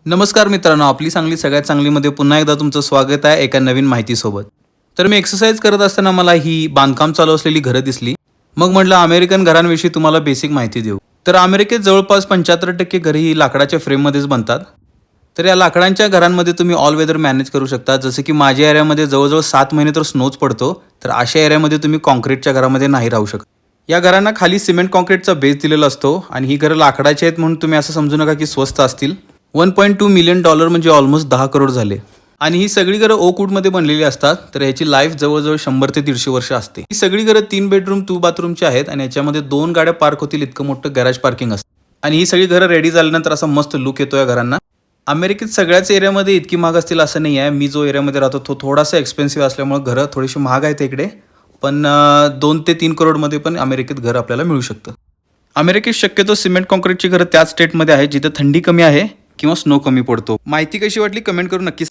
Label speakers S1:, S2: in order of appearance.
S1: नमस्कार मित्रांनो, आपली सांगली सगळ्यात चांगलीमध्ये पुन्हा एकदा तुमचं स्वागत आहे एका नवीन माहितीसोबत. तर मी एक्सरसाइज करत असताना मला ही बांधकाम चालू असलेली घरं दिसली. मग म्हटलं अमेरिकन घरांविषयी तुम्हाला बेसिक माहिती देऊ. तर अमेरिकेत जवळपास 75% घरे ही लाकडाच्या फ्रेममध्येच बनतात. तर या लाकडांच्या घरांमध्ये तुम्ही ऑल वेदर मॅनेज करू शकता. जसं की माझ्या एरियामध्ये जवळजवळ 7 महिने तर स्नोच पडतो. तर अशा एरियामध्ये तुम्ही कॉन्क्रीटच्या घरामध्ये नाही राहू शकत. या घरांना खाली सिमेंट कॉन्क्रीटचा बेस दिलेला असतो आणि ही घरं लाकडाची आहेत म्हणून तुम्ही असं समजू नका की स्वस्त असतील. $1.2 मिलियन म्हणजे ऑलमोस्ट 10 करोड झाले. आणि ही सगळी घरं ओकवूडमध्ये बनलेली असतात. तर ह्याची लाईफ जवळजवळ 100 ते 150 वर्ष असते. ही सगळी घरं 3 बेडरूम 2 बाथरूमची आहेत आणि याच्यामध्ये 2 गाड्या पार्क होतील इतकं मोठं गॅरेज पार्किंग असतं. आणि ही सगळी घरं रेडी झाल्यानंतर असा मस्त लुक येतो या घरांना. अमेरिकेत सगळ्याच एरियामध्ये इतकी महाग असतील असं नाही आहे. मी जो एरियामध्ये राहतो तो थोडासा एक्सपेन्सिव्ह असल्यामुळे घरं थोडीशी महाग आहेत इकडे. पण 2 ते 3 करोडमध्ये पण अमेरिकेत घर आपल्याला मिळू शकतं. अमेरिकेत शक्यतो सिमेंट कॉन्क्रीटची घरं त्याच स्टेटमध्ये आहेत जिथे थंडी कमी आहे किंवा स्नो कमी पडतो. माहिती कशी वाटली कमेंट करून नक्की